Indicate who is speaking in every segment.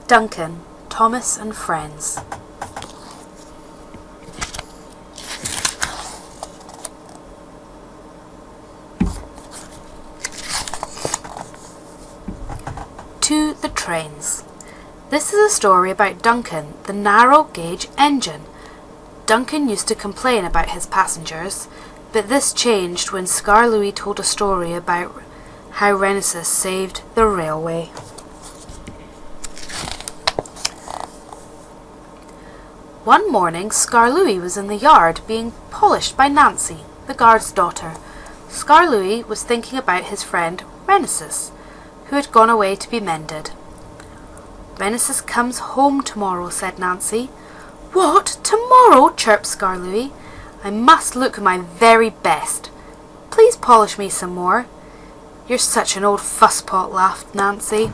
Speaker 1: Duncan, Thomas and Friends. To the trains. This is a story about Duncan, the narrow gauge engine. Duncan used to complain about his passengers, but this changed when Scar told a story about how Rheneas saved the railway. One morning, Scar was in the yard being polished by Nancy, the guard's daughter. Scar was thinking about his friend Rheneas, who had gone away to be mended. Rheneas comes home tomorrow, said Nancy. What? Tomorrow? Chirped Scar I must look my very best. Please polish me some more. You're such an old fusspot, laughed Nancy.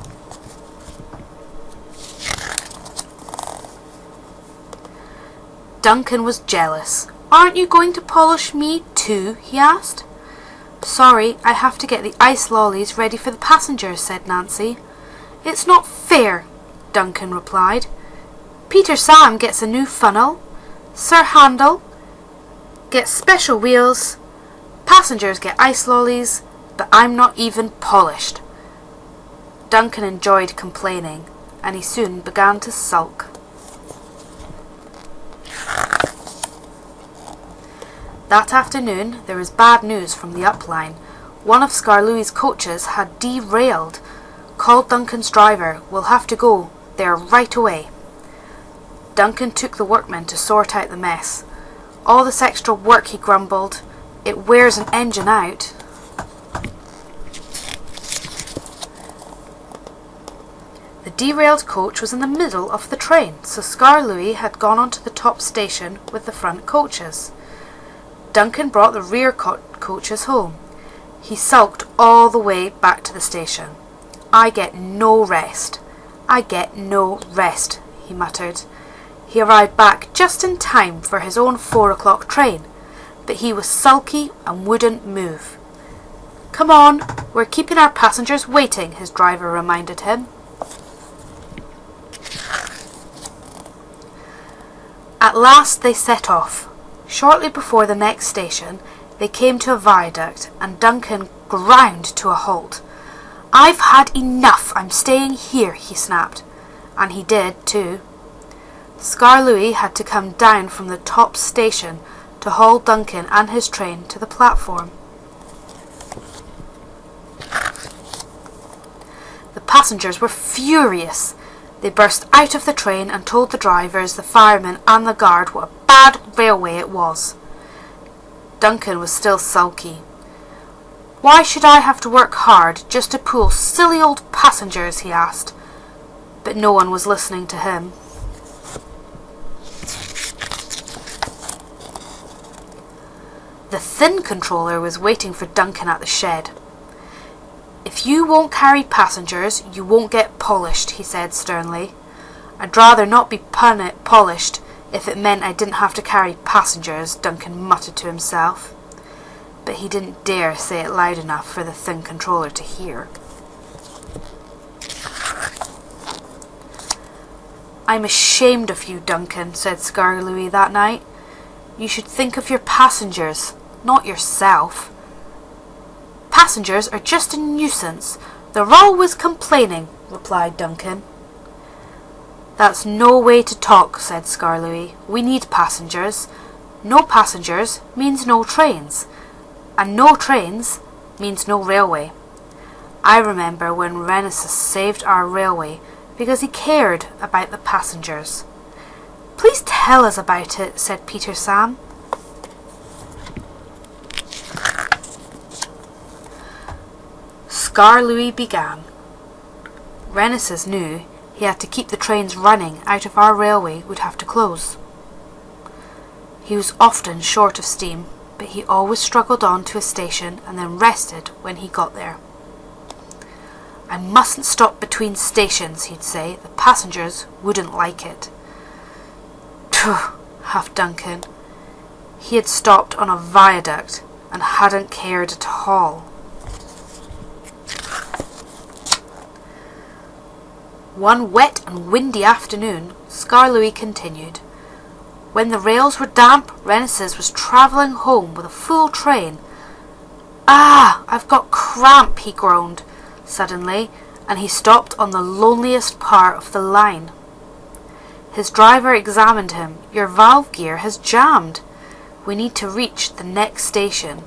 Speaker 1: Duncan was jealous. Aren't you going to polish me too? He asked. Sorry, I have to get the ice lollies ready for the passengers, said Nancy. It's not fair, Duncan replied. Peter Sam gets a new funnel. Sir Handel gets special wheels. Passengers get ice lollies, but I'm not even polished. Duncan enjoyed complaining, and he soon began to sulk. That afternoon there was bad news from the up-line. One of Scar coaches had derailed. Called Duncan's driver. We'll have to go there right away. Duncan took the workmen to sort out the mess. All this extra work, he grumbled. It wears an engine out. The derailed coach was in the middle of the train, so Scar had gone onto the top station with the front coaches. Duncan brought the rear coaches home. He sulked all the way back to the station. I get no rest. I get no rest, he muttered. He arrived back just in time for his own 4 o'clock train, but he was sulky and wouldn't move. Come on, we're keeping our passengers waiting, his driver reminded him. At last they set off. Shortly before the next station, they came to a viaduct, and Duncan ground to a halt. I've had enough. I'm staying here, he snapped. And he did, too. Scar had to come down from the top station to haul Duncan and his train to the platform. The passengers were furious. They burst out of the train and told the drivers, the firemen and the guard what a bad railway it was. Duncan was still sulky. Why should I have to work hard just to pull silly old passengers, he asked. But no one was listening to him. The thin controller was waiting for Duncan at the shed. If you won't carry passengers, you won't get polished, he said sternly. I'd rather not be polished if it meant I didn't have to carry passengers, Duncan muttered to himself. But he didn't dare say it loud enough for the thin controller to hear. I'm ashamed of you, Duncan, said Scar that night. You should think of your passengers, not yourself. Passengers are just a nuisance. They're always complaining, replied Duncan. That's no way to talk, said Scar We need passengers. No passengers means no trains. And no trains means no railway. I remember when Rheneas saved our railway because he cared about the passengers. Please tell us about it, said Peter Sam. Scar began. Rheneas knew he had to keep the trains running out of our railway would have to close. He was often short of steam, but he always struggled on to a station and then rested when he got there. I mustn't stop between stations, he'd say. The passengers wouldn't like it. Phew, huffed Duncan. He had stopped on a viaduct and hadn't cared at all. One wet and windy afternoon, Skarloey continued. When the rails were damp, Rheneas was travelling home with a full train. Ah, I've got cramp, he groaned suddenly, and he stopped on the loneliest part of the line. His driver examined him. Your valve gear has jammed. We need to reach the next station.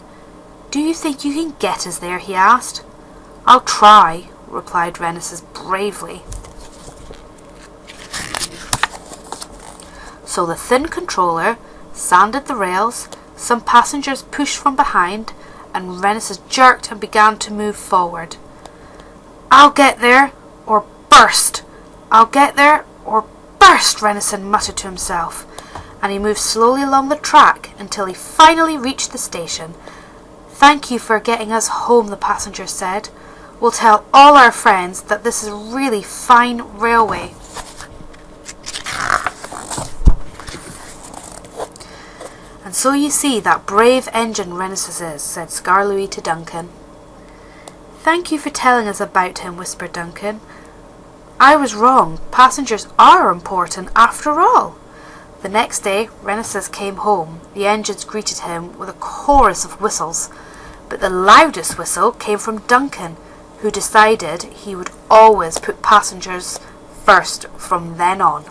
Speaker 1: Do you think you can get us there? He asked. I'll try, replied Rheneas bravely. So the thin controller sanded the rails, some passengers pushed from behind, and Rheneas jerked and began to move forward. I'll get there, or burst! I'll get there, or burst! Rheneas muttered to himself, and he moved slowly along the track until he finally reached the station. Thank you for getting us home, the passenger said. We'll tell all our friends that this is a really fine railway. And so you see that brave engine Rheneas is, said Skarloey to Duncan. Thank you for telling us about him, whispered Duncan. I was wrong. Passengers are important after all. The next day, Rheneas came home. The engines greeted him with a chorus of whistles, but the loudest whistle came from Duncan, who decided he would always put passengers first from then on.